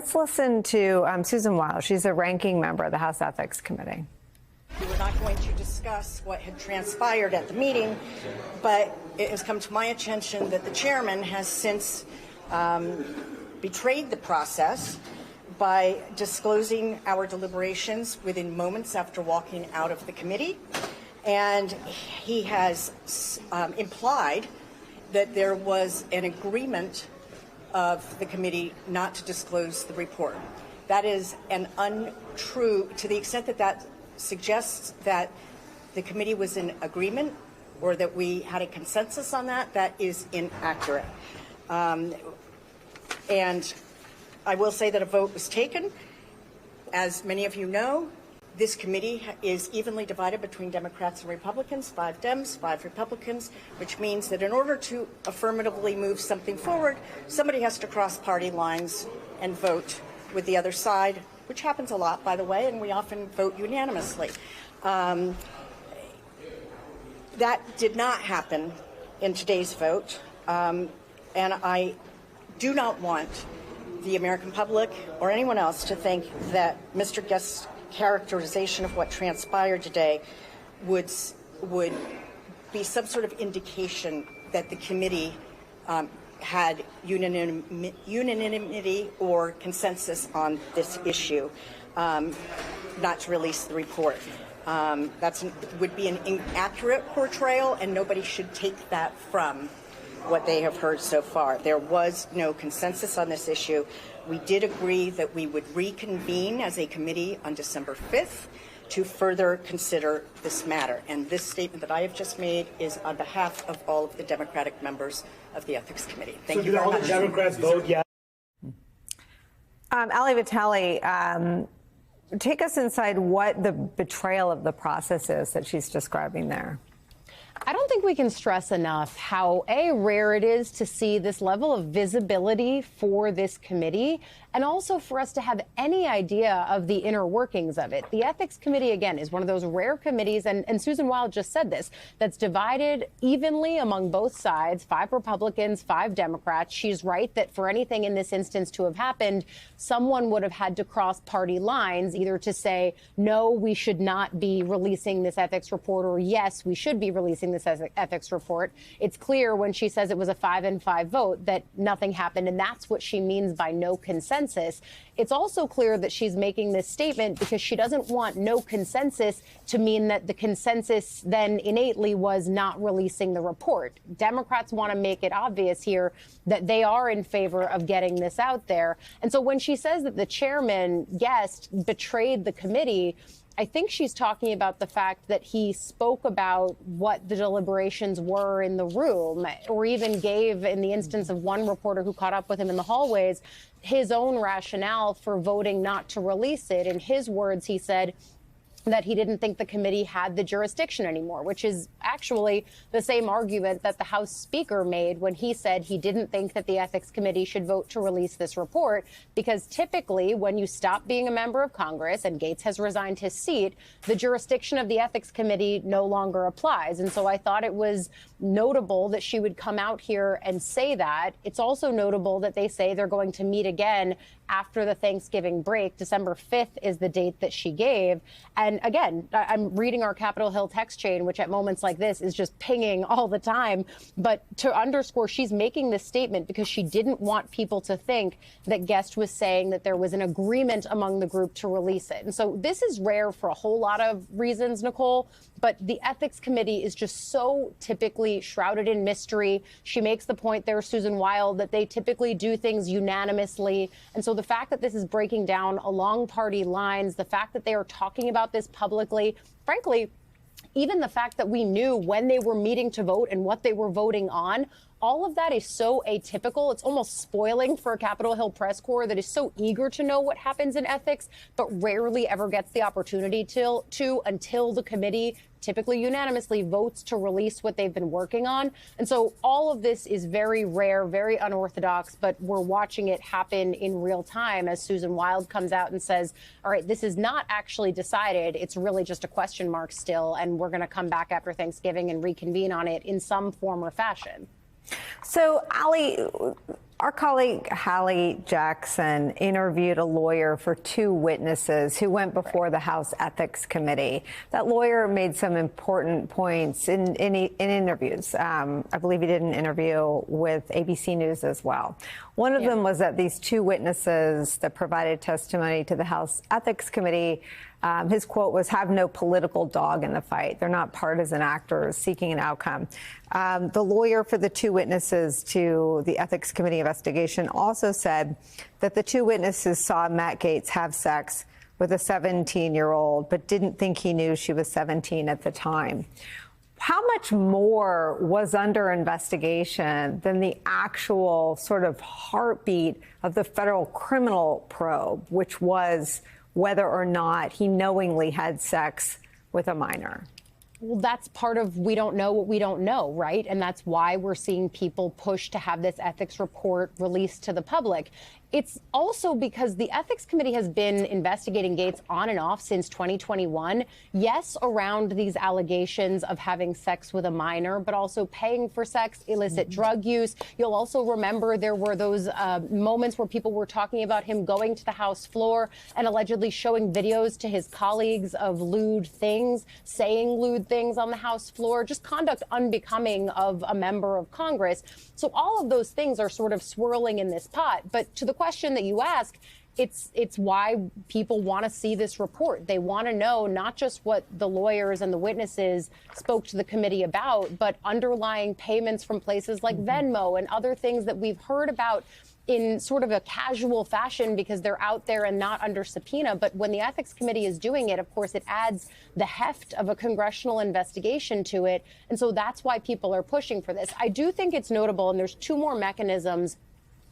Let's listen to Susan Wild. She's a ranking member of the House Ethics Committee. We were not going to discuss what had transpired at the meeting, but it has come to my attention that the chairman has since betrayed the process by disclosing our deliberations within moments after walking out of the committee. And he has implied that there was an agreement of the committee not to disclose the report. That is an untrue, to the extent that that suggests that the committee was in agreement or that we had a consensus on that, that is inaccurate. And I will say that a vote was taken. As many of you know, this committee is evenly divided between Democrats and Republicans, 5 Dems, 5 Republicans, which means that in order to affirmatively move something forward, somebody has to cross party lines and vote with the other side, which happens a lot, by the way, and we often vote unanimously. That did not happen in today's vote, and I do not want the American public or anyone else to think that Mr. Guest's characterization of what transpired today would be some sort of indication that the committee had unanimity or consensus on this issue, not to release the report. That would be an inaccurate portrayal, and nobody should take that from what they have heard so far. There was no consensus on this issue. We did agree that we would reconvene as a committee on December 5th to further consider this matter. And this statement that I have just made is on behalf of all of the Democratic members of the Ethics Committee. Thank you very much. So did all the Democrats vote yes? Ali Vitale, take us inside what the betrayal of the process is that she's describing there. I don't think we can stress enough how rare it is to see this level of visibility for this committee, and also for us to have any idea of the inner workings of it. The Ethics Committee, again, is one of those rare committees, and Susan Wild just said this, that's divided evenly among both sides, 5 Republicans, 5 Democrats. She's right that for anything in this instance to have happened, someone would have had to cross party lines, either to say, no, we should not be releasing this ethics report, or yes, we should be releasing this ethics report. It's clear when she says it was a 5-5 vote that nothing happened, and that's what she means by no consensus. It's also clear that she's making this statement because she doesn't want no consensus to mean that the consensus then innately was not releasing the report. Democrats want to make it obvious here that they are in favor of getting this out there. And so when she says that the chairman, Guest, betrayed the committee, I think she's talking about the fact that he spoke about what the deliberations were in the room, or even gave, in the instance of one reporter who caught up with him in the hallways, his own rationale for voting not to release it. In his words, he said that he didn't think the committee had the jurisdiction anymore, which is actually the same argument that the House Speaker made when he said he didn't think that the Ethics Committee should vote to release this report, because typically when you stop being a member of Congress, and Gaetz has resigned his seat, the jurisdiction of the Ethics Committee no longer applies. And so I thought it was notable that she would come out here and say that. It's also notable that they say they're going to meet again after the Thanksgiving break. December 5th is the date that she gave. And again, I'm reading our Capitol Hill text chain, which at moments like this is just pinging all the time. But to underscore, she's making this statement because she didn't want people to think that Guest was saying that there was an agreement among the group to release it. And so this is rare for a whole lot of reasons, Nicole. But the Ethics Committee is just so typically shrouded in mystery. She makes the point there, Susan Wild, that they typically do things unanimously. And so the fact that this is breaking down along party lines, the fact that they are talking about this publicly, frankly, even the fact that we knew when they were meeting to vote and what they were voting on, all of that is so atypical. It's almost spoiling for a Capitol Hill press corps that is so eager to know what happens in ethics, but rarely ever gets the opportunity to until the committee typically unanimously votes to release what they've been working on. And so all of this is very rare, very unorthodox, but we're watching it happen in real time as Susan Wild comes out and says, all right, this is not actually decided. It's really just a question mark still, and we're going to come back after Thanksgiving and reconvene on it in some form or fashion. So, Ali, Our colleague Hallie Jackson interviewed a lawyer for 2 witnesses who went before the House Ethics Committee. That lawyer made some important points in interviews. I believe he did an interview with ABC News as well. One of them was that these 2 witnesses that provided testimony to the House Ethics Committee, his quote was, "have no political dog in the fight. They're not partisan actors seeking an outcome." The lawyer for the 2 witnesses to the Ethics Committee investigation also said that the 2 witnesses saw Matt Gaetz have sex with a 17-year-old, but didn't think he knew she was 17 at the time. How much more was under investigation than the actual sort of heartbeat of the federal criminal probe, which was whether or not he knowingly had sex with a minor? Well, that's part of we don't know what we don't know, right? And that's why we're seeing people push to have this ethics report released to the public. It's also because the Ethics Committee has been investigating Gaetz on and off since 2021. Yes, around these allegations of having sex with a minor, but also paying for sex, illicit drug use. You'll also remember there were those moments where people were talking about him going to the House floor and allegedly showing videos to his colleagues of lewd things, saying lewd things on the House floor, just conduct unbecoming of a member of Congress. So all of those things are sort of swirling in this pot. But to the question that you ask, it's why people want to see this report. They want to know not just what the lawyers and the witnesses spoke to the committee about, but underlying payments from places like Venmo and other things that we've heard about in sort of a casual fashion because they're out there and not under subpoena. But when the Ethics Committee is doing it, of course, it adds the heft of a congressional investigation to it. And so that's why people are pushing for this. I do think it's notable, and there's 2 more mechanisms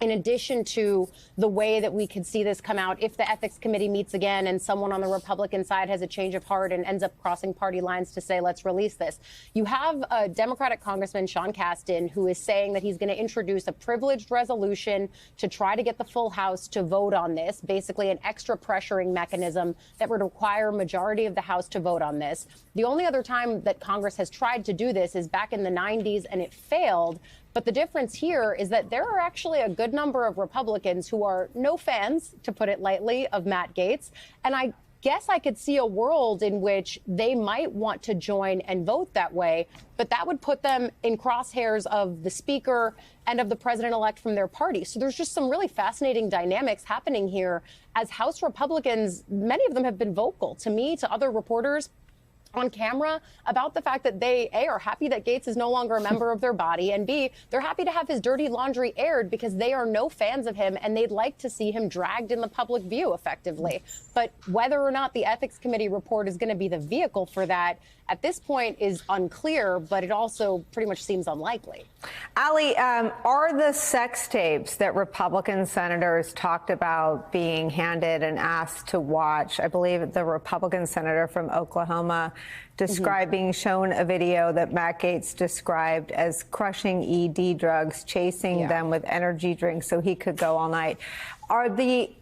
in addition to the way that we could see this come out if the Ethics Committee meets again and someone on the Republican side has a change of heart and ends up crossing party lines to say, let's release this. You have a Democratic Congressman, Sean Casten, who is saying that he's going to introduce a privileged resolution to try to get the full House to vote on this, basically an extra pressuring mechanism that would require a majority of the House to vote on this. The only other time that Congress has tried to do this is back in the 90s, and it failed. But the difference here is that there are actually a good number of Republicans who are no fans, to put it lightly, of Matt Gaetz. And I guess I could see a world in which they might want to join and vote that way, but that would put them in crosshairs of the speaker and of the president-elect from their party. So there's just some really fascinating dynamics happening here as House Republicans, many of them have been vocal to me, to other reporters on camera about the fact that they, A, are happy that Gaetz is no longer a member of their body, and B, they're happy to have his dirty laundry aired because they are no fans of him and they'd like to see him dragged in the public view effectively. But whether or not the Ethics Committee report is going to be the vehicle for that at this point is unclear, but it also pretty much seems unlikely. Ali, are the sex tapes that Republican senators talked about being handed and asked to watch, I believe the Republican senator from Oklahoma described being shown a video that Matt Gaetz described as crushing ED drugs, chasing them with energy drinks so he could go all night.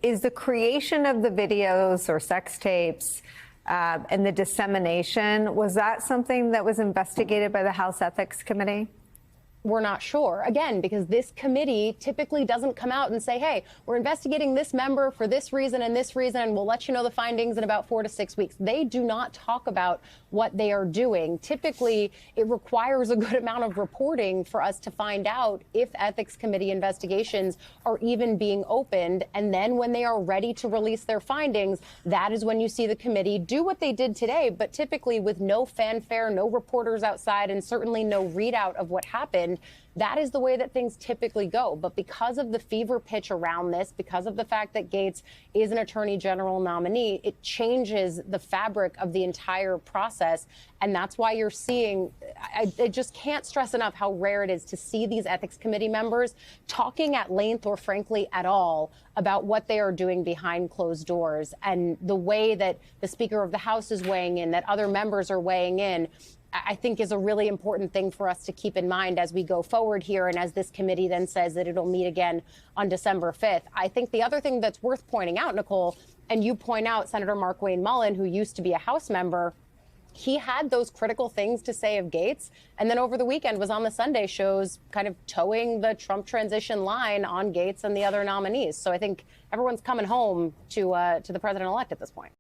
Is the creation of the videos or sex tapes and the dissemination, was that something that was investigated by the House Ethics Committee? We're not sure, again, because this committee typically doesn't come out and say, hey, we're investigating this member for this reason, and we'll let you know the findings in about 4 to 6 weeks. They do not talk about what they are doing. Typically, it requires a good amount of reporting for us to find out if Ethics Committee investigations are even being opened. And then when they are ready to release their findings, that is when you see the committee do what they did today, but typically with no fanfare, no reporters outside, and certainly no readout of what happened. That is the way that things typically go. But because of the fever pitch around this, because of the fact that Gaetz is an attorney general nominee, it changes the fabric of the entire process. And that's why you're seeing, I just can't stress enough how rare it is to see these ethics committee members talking at length or frankly at all about what they are doing behind closed doors. And the way that the Speaker of the House is weighing in, that other members are weighing in, I think is a really important thing for us to keep in mind as we go forward here and as this committee then says that it'll meet again on December 5th. I think the other thing that's worth pointing out, Nicole, and you point out Senator Markwayne Mullin, who used to be a House member, he had those critical things to say of Gaetz, and then over the weekend was on the Sunday shows kind of towing the Trump transition line on Gaetz and the other nominees. So I think everyone's coming home to the president-elect at this point.